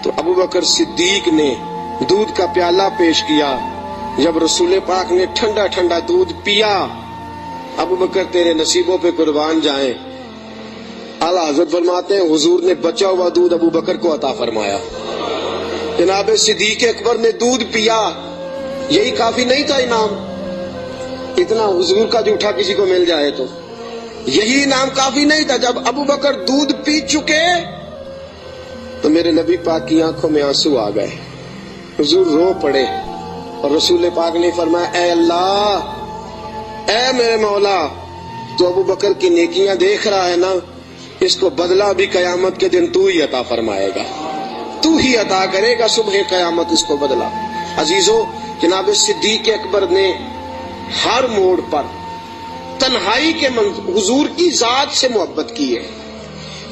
تو ابو بکر صدیق نے دودھ کا پیالہ پیش کیا۔ جب رسول پاک نے ٹھنڈا ٹھنڈا دودھ پیا، ابو بکر تیرے نصیبوں پہ قربان جائیں، اعلیٰ حضرت فرماتے ہیں حضور نے بچا ہوا دودھ ابو بکر کو عطا فرمایا۔ جناب صدیق اکبر نے دودھ پیا، یہی کافی نہیں تھا انعام؟ اتنا حضور کا جھوٹا کسی کو مل جائے تو یہی انعام کافی نہیں تھا؟ جب ابو بکر دودھ پی چکے تو میرے نبی پاک کی آنکھوں میں آنسو آ گئے، حضور رو پڑے، اور رسول پاک نے فرمایا اے اللہ، اے میرے مولا، تو ابو بکر کی نیکیاں دیکھ رہا ہے نا، اس کو بدلہ بھی قیامت کے دن تو ہی عطا فرمائے گا، تو ہی عطا کرے گا صبح قیامت اس کو بدلہ۔ عزیزو، جناب صدیق اکبر نے ہر موڑ پر تنہائی کے حضور کی ذات سے محبت کی ہے۔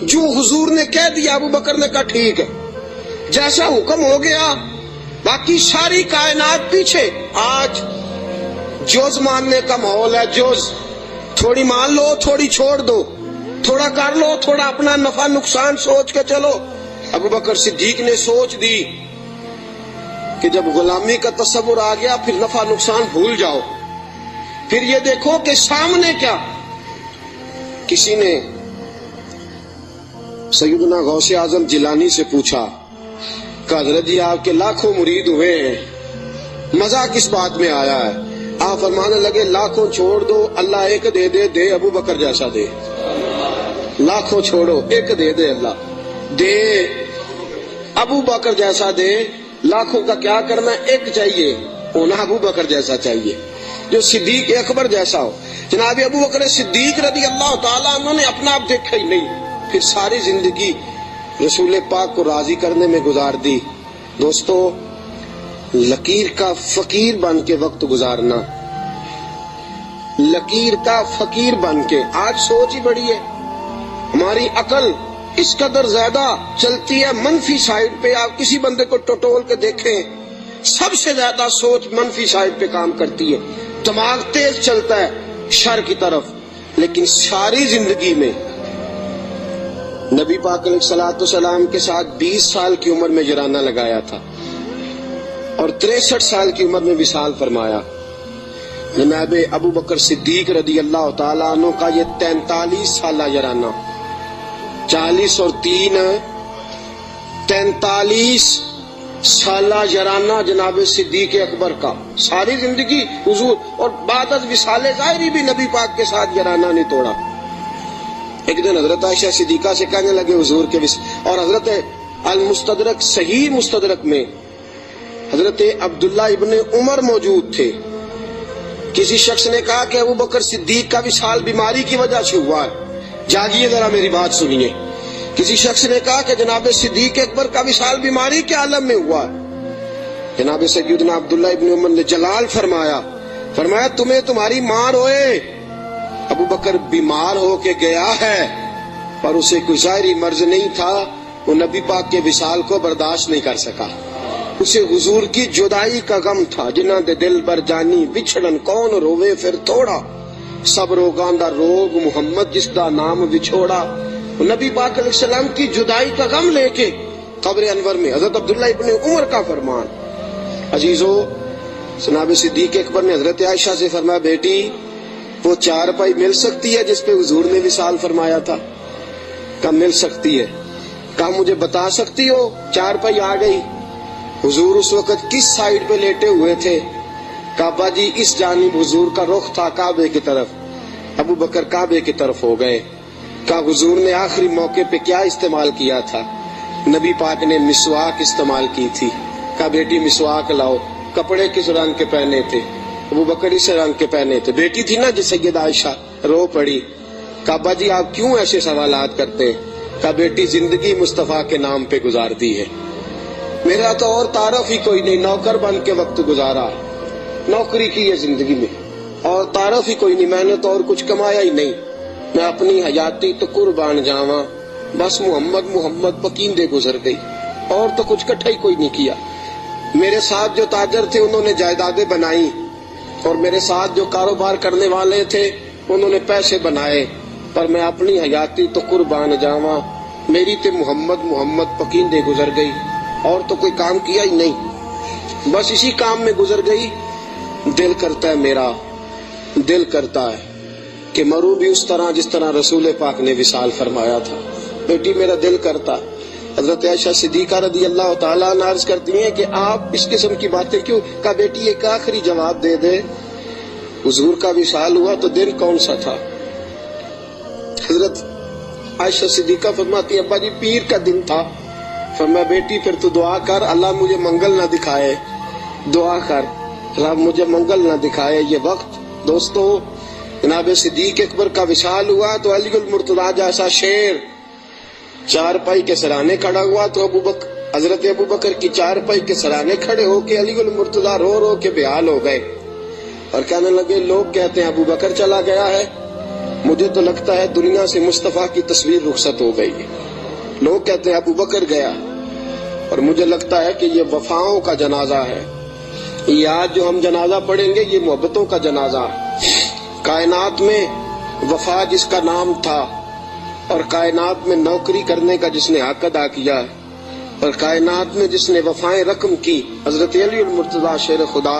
جو حضور نے کہہ دیا ابو بکر نے کہا ٹھیک ہے، جیسا حکم ہو گیا، باقی ساری کائنات پیچھے۔ آج جوز ماننے کا ماحول ہے، جوز، تھوڑی مان لو تھوڑی چھوڑ دو، تھوڑا کر لو تھوڑا اپنا نفع نقصان سوچ کے چلو۔ ابو بکر صدیق نے سوچ دی کہ جب غلامی کا تصور آ گیا پھر نفع نقصان بھول جاؤ، پھر یہ دیکھو کہ سامنے کیا۔ کسی نے سیدنا غوث اعظم جیلانی سے پوچھا کہ حضرت جی آپ کے لاکھوں مرید ہوئے ہیں، مزہ کس بات میں آیا ہے؟ آپ فرمانے لگے لاکھوں چھوڑ دو، اللہ ایک دے دے، دے ابو بکر جیسا دے۔ لاکھوں چھوڑو، ایک دے دے، اللہ دے ابو بکر جیسا دے۔ لاکھوں کا کیا کرنا، ایک چاہیے، ہونا ابو بکر جیسا چاہیے، جو صدیق اکبر جیسا ہو۔ جناب ابو بکر صدیق رضی اللہ تعالیٰ عنہ نے اپنا آپ دیکھا ہی نہیں، پھر ساری زندگی رسول پاک کو راضی کرنے میں گزار دی۔ دوستو، لکیر کا فقیر بن کے وقت گزارنا، لکیر کا فقیر بن کے، آج سوچ ہی بڑی ہے، ہماری عقل اس قدر زیادہ چلتی ہے منفی سائڈ پہ۔ آپ کسی بندے کو ٹٹول کے دیکھیں، سب سے زیادہ سوچ منفی سائڈ پہ کام کرتی ہے، دماغ تیز چلتا ہے شر کی طرف۔ لیکن ساری زندگی میں نبی پاک علیہ الصلوۃ والسلام کے ساتھ 20 سال کی عمر میں جرانہ لگایا تھا اور 63 سال کی عمر میں وصال فرمایا۔ جناب ابو بکر صدیق رضی اللہ تعالیٰ عنہ کا یہ 43 سالہ جرانہ، 40 اور 3 43 سالہ جرانہ جناب صدیق اکبر کا، ساری زندگی حضور، اور بعد از وصال ظاہری بھی نبی پاک کے ساتھ جرانہ نہیں توڑا۔ ایک دن حضرت عائشہ صدیقہ سے کہنے لگے حضور کے اور حضرت المستدرک، صحیح مستدرک میں حضرت عبداللہ ابن عمر موجود تھے۔ کسی شخص نے کہا کہ ابو بکر صدیق کا وصال بیماری کی وجہ سے ہوا ہے، جاگیے ذرا میری بات سنیے۔ کسی شخص نے کہا کہ جناب صدیق اکبر کا وصال بیماری کے عالم میں ہوا ہے۔ جناب سیدنا عبداللہ ابن عمر نے جلال فرمایا تمہیں تمہاری ماں روئے، ابو بکر بیمار ہو کے گیا ہے، پر اسے کوئی ظاہری مرض نہیں تھا، وہ نبی پاک کے وصال کو برداشت نہیں کر سکا۔ اسے حضور کی جدائی کا غم تھا، جنہ دے دل بر جانی بچھڑن کون روے پھر تھوڑا، سب روگاں دا روگ محمد جس دا نام بچھوڑا۔ نبی پاک علیہ السلام کی جدائی کا غم لے کے قبر انور میں حضرت عبداللہ ابن عمر کا فرمان۔ عزیزو، جناب صدیق اکبر نے حضرت عائشہ سے فرمایا، بیٹی وہ چارپائی مل سکتی ہے جس پہ حضور نے وصال فرمایا تھا؟ کہا مل سکتی ہے۔ کہا مجھے بتا سکتی ہو؟ چارپائی آ گئی۔ حضور اس وقت کس سائیڈ پہ لیٹے ہوئے تھے؟ کعبہ جی اس جانب حضور کا رخ تھا کعبے کی طرف، ابو بکر کعبے کی طرف ہو گئے۔ کہا حضور نے آخری موقع پہ کیا استعمال کیا تھا؟ نبی پاک نے مسواک استعمال کی تھی۔ کہا بیٹی مسواک لاؤ۔ کپڑے کس رنگ کے پہنے تھے؟ ابو بکر اس رنگ کے پہنے تھے۔ بیٹی تھی نا جس سیدہ عائشہ، رو پڑی۔ کہا ابا جی آپ کیوں ایسے سوالات کرتے ہیں؟ کہا بیٹی زندگی مصطفیٰ کے نام پہ گزارتی ہے، میرا تو اور تعارف ہی کوئی نہیں، نوکر بن کے وقت گزارا، نوکری کی ہے زندگی میں، اور تعارف ہی کوئی نہیں، میں نے تو اور کچھ کمایا ہی نہیں، میں اپنی حیاتی تو قربان جاواں، بس محمد محمد پکیندے گزر گئی، اور تو کچھ کٹھا ہی کوئی نہیں کیا۔ میرے ساتھ جو تاجر تھے انہوں نے جائیدادیں بنائی، اور میرے ساتھ جو کاروبار کرنے والے تھے انہوں نے پیسے بنائے، پر میں اپنی حیاتی تو قربان جاواں، میری تے محمد محمد پکیندے گزر گئی، اور تو کوئی کام کیا ہی نہیں، بس اسی کام میں گزر گئی۔ دل کرتا ہے، میرا دل کرتا ہے کہ مروں بھی اس طرح جس طرح رسول پاک نے وصال فرمایا تھا۔ بیٹی میرا دل کرتا۔ حضرت عائشہ صدیقہ رضی اللہ تعالیٰ عنہا عرض کرتی ہیں کہ آپ اس قسم کی باتیں کیوں؟ کہا بیٹی ایک آخری جواب دے دے، حضور کا وصال ہوا تو دن کون سا تھا؟ حضرت عائشہ صدیقہ فرماتی ابا جی پیر کا دن تھا۔ فرمایا بیٹی پھر تو دعا کر اللہ مجھے منگل نہ دکھائے، دعا کر اللہ مجھے منگل نہ دکھائے یہ وقت۔ دوستو، جناب صدیق اکبر کا وصال ہوا تو علی المرتضیٰ جیسا شیر چارپائی کے سرانے کھڑا ہوا، تو حضرت ابو بکر کی چارپائی کے سرانے کھڑے ہو کے علی المرتضیٰ رو رو کے بےحال ہو گئے اور کہنے لگے لوگ کہتے ہیں ابو بکر چلا گیا ہے، مجھے تو لگتا ہے دنیا سے مصطفیٰ کی تصویر رخصت ہو گئی ہے۔ لوگ کہتے ہیں ابو بکر گیا، اور مجھے لگتا ہے کہ یہ وفاؤں کا جنازہ ہے، یہ آج جو ہم جنازہ پڑھیں گے یہ محبتوں کا جنازہ ہے۔ کائنات میں وفا جس کا نام تھا، اور کائنات میں نوکری کرنے کا جس نے حق ادا کیا ہے، اور کائنات میں جس نے وفائیں رقم کی، حضرت علی المرتضیٰ شیر خدا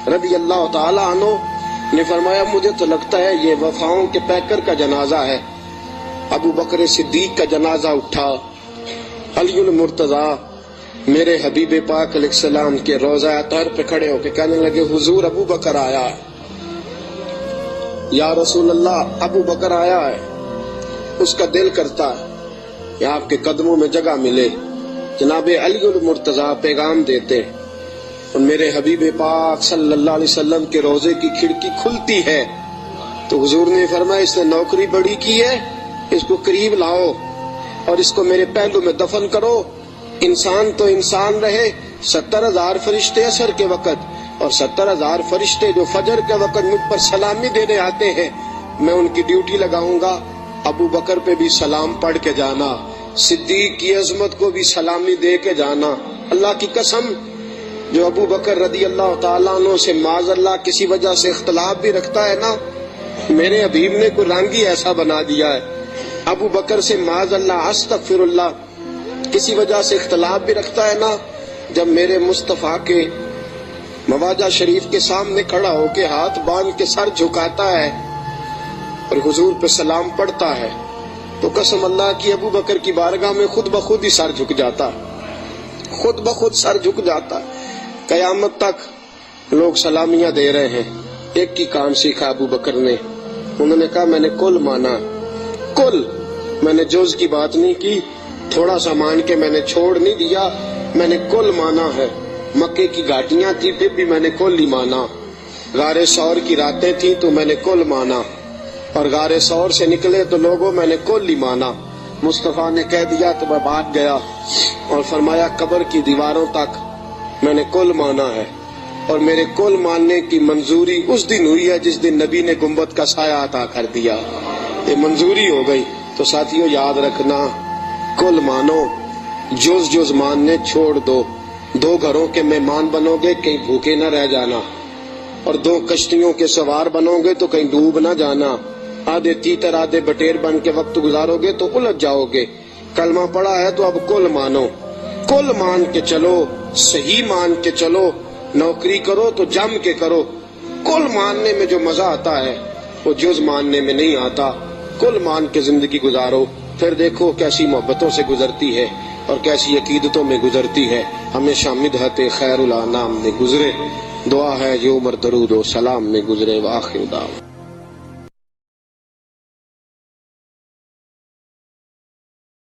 رضی اللہ تعالی عنہ نے فرمایا مجھے تو لگتا ہے یہ وفاؤں کے پیکر کا جنازہ ہے۔ ابو بکر صدیق کا جنازہ اٹھا، علی المرتضیٰ میرے حبیب پاک علیہ السلام کے روضہ اطہر پہ کھڑے ہو کے کہنے لگے حضور ابو بکر آیا ہے، یا رسول اللہ ابو بکر آیا ہے۔ اس کا دل کرتا ہے کہ آپ کے قدموں میں جگہ ملے۔ جناب علی المرتضیٰ پیغام دیتے ہیں، اور میرے حبیب پاک صلی اللہ علیہ وسلم کے روضے کی کھڑکی کھلتی ہے تو حضور نے فرمایا اس نے نوکری بڑی کی ہے، اس کو قریب لاؤ اور اس کو میرے پہلو میں دفن کرو۔ انسان تو انسان رہے، 70,000 فرشتے عصر کے وقت اور 70,000 فرشتے جو فجر کے وقت مجھ پر سلامی دینے آتے ہیں، میں ان کی ڈیوٹی لگاؤں گا۔ ابو بکر پہ بھی سلام پڑھ کے جانا، صدیق کی عظمت کو بھی سلامی دے کے جانا۔ اللہ کی قسم، جو ابو بکر رضی اللہ تعالیٰ عنہ سے معاذ اللہ کسی وجہ سے اختلاف بھی رکھتا ہے نا، میرے حبیب نے کوئی رنگ ہی ایسا بنا دیا ہے۔ ابو بکر سے معاذ اللہ استغفر اللہ کسی وجہ سے اختلاف بھی رکھتا ہے نا، جب میرے مصطفیٰ کے مواجہ شریف کے سامنے کھڑا ہو کے ہاتھ باندھ کے سر جھکاتا ہے اور حضور پہ سلام پڑھتا ہے، تو قسم اللہ کی ابو بکر کی بارگاہ میں خود بخود ہی سر جھک جاتا، خود بخود سر جھک جاتا۔ قیامت تک لوگ سلامیاں دے رہے ہیں۔ ایک کی کام سیکھا ابو بکر نے، انہوں نے کہا میں نے کل مانا، کل، میں نے جز کی بات نہیں کی، تھوڑا سا مان کے میں نے چھوڑ نہیں دیا، میں نے کل مانا ہے۔ مکے کی گھاٹیاں تھی پھر بھی میں نے کل ہی مانا، غار ثور کی راتیں تھی تو میں نے کل مانا، اور غار ثور سے نکلے تو لوگوں میں نے کل ہی مانا۔ مصطفیٰ نے کہہ دیا تو میں بھاگ گیا اور فرمایا قبر کی دیواروں تک میں نے کل مانا ہے، اور میرے کل ماننے کی منظوری اس دن ہوئی ہے جس دن نبی نے گنبد کا سایہ عطا کر دیا، یہ منظوری ہو گئی۔ تو ساتھیوں یاد رکھنا، کل مانو، جز جز ماننے چھوڑ دو۔ دو گھروں کے مہمان بنو گے کہیں بھوکے نہ رہ جانا، اور دو کشتیوں کے سوار بنو گے تو کہیں ڈوب نہ جانا، آدھے تیتر آدھے بٹیر بن کے وقت گزارو گے تو الجھ جاؤ گے۔ کلمہ پڑھا ہے تو اب کل مانو، کل مان کے چلو، صحیح مان کے چلو، نوکری کرو تو جم کے کرو۔ کل ماننے میں جو مزہ آتا ہے وہ جز ماننے میں نہیں آتا۔ کل مان کے زندگی گزارو، پھر دیکھو کیسی محبتوں سے گزرتی ہے اور کیسی عقیدتوں میں گزرتی ہے، ہمیشہ مدحت خیر الانام میں گزرے۔ دعا ہے یہ عمر درود و سلام میں گزرے۔ وآخر دعوانا